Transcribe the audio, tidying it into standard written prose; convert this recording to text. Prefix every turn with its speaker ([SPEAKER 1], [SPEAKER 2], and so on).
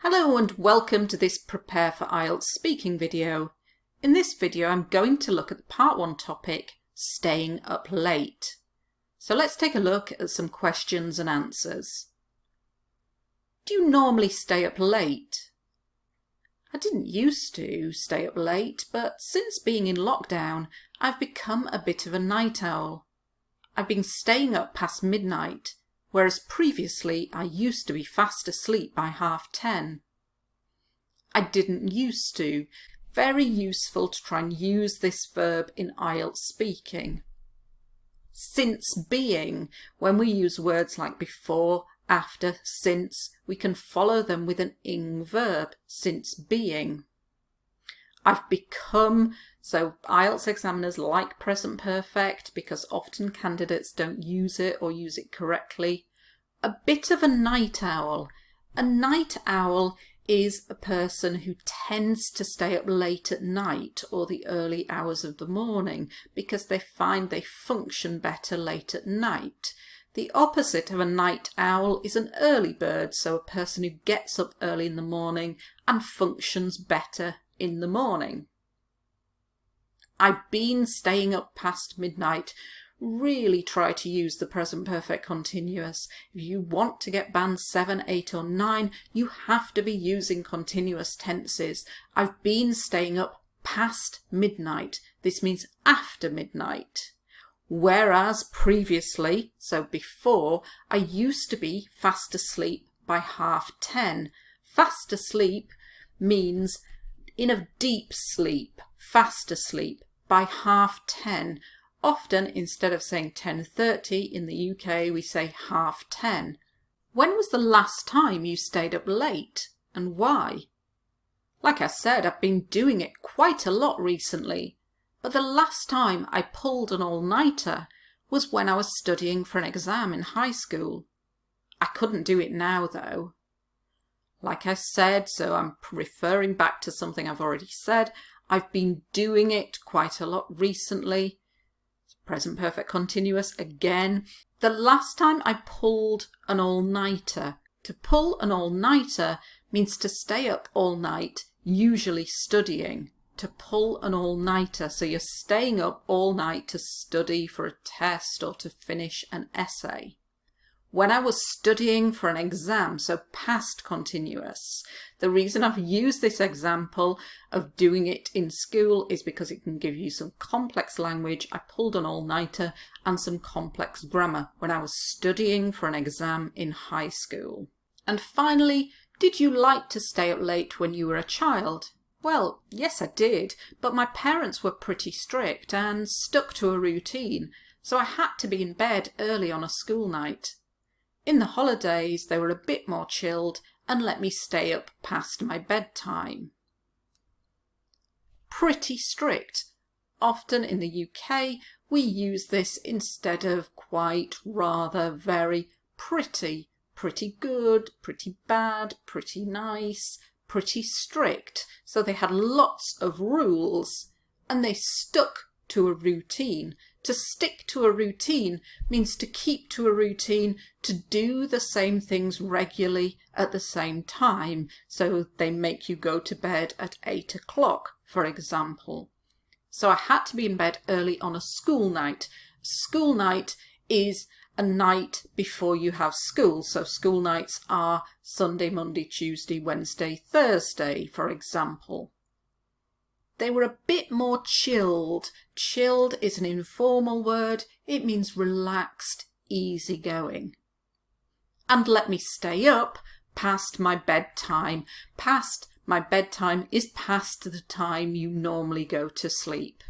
[SPEAKER 1] Hello and welcome to this Prepare for IELTS speaking video. In this video I'm going to look at the part 1 topic, staying up late. So let's take a look at some questions and answers. Do you normally stay up late? I didn't used to stay up late, but since being in lockdown I've become a bit of a night owl. I've been staying up past midnight, whereas previously I used to be fast asleep by 10:30. I didn't used to. Very useful to try and use this verb in IELTS speaking. Since being, when we use words like before, after, since, we can follow them with an ing verb, since being. I've become, so IELTS examiners like present perfect because often candidates don't use it or use it correctly. A bit of a night owl. A night owl is a person who tends to stay up late at night or the early hours of the morning because they find they function better late at night. The opposite of a night owl is an early bird, so a person who gets up early in the morning and functions better in the morning. I've been staying up past midnight. Really try to use the present perfect continuous. If you want to get band 7, 8 or 9, you have to be using continuous tenses. I've been staying up past midnight. This means after midnight. Whereas previously, so before, I used to be fast asleep by 10:30. Fast asleep means in a deep sleep, fast asleep by 10:30. Often, instead of saying 10:30 in the UK, we say 10:30. When was the last time you stayed up late and why? Like I said, I've been doing it quite a lot recently, but the last time I pulled an all-nighter was when I was studying for an exam in high school. I couldn't do it now though. Like I said, so I'm referring back to something I've already said, I've been doing it quite a lot recently. Present perfect continuous again. The last time I pulled an all-nighter. To pull an all-nighter means to stay up all night, usually studying. To pull an all-nighter, so you're staying up all night to study for a test or to finish an essay. When I was studying for an exam, so past continuous, the reason I've used this example of doing it in school is because it can give you some complex language. I pulled an all-nighter and some complex grammar when I was studying for an exam in high school. And finally, did you like to stay up late when you were a child? Well, yes I did, but my parents were pretty strict and stuck to a routine, so I had to be in bed early on a school night. In the holidays, they were a bit more chilled and let me stay up past my bedtime. Pretty strict. Often in the UK, we use this instead of quite, rather, very, pretty. Pretty good, pretty bad, pretty nice, pretty strict. So they had lots of rules and they stuck to a routine. To stick to a routine means to keep to a routine, to do the same things regularly at the same time. So they make you go to bed at 8 o'clock, for example. So I had to be in bed early on a school night. School night is a night before you have school. So school nights are Sunday, Monday, Tuesday, Wednesday, Thursday, for example. They were a bit more chilled. Chilled is an informal word. It means relaxed, easygoing. And let me stay up past my bedtime. Past my bedtime is past the time you normally go to sleep.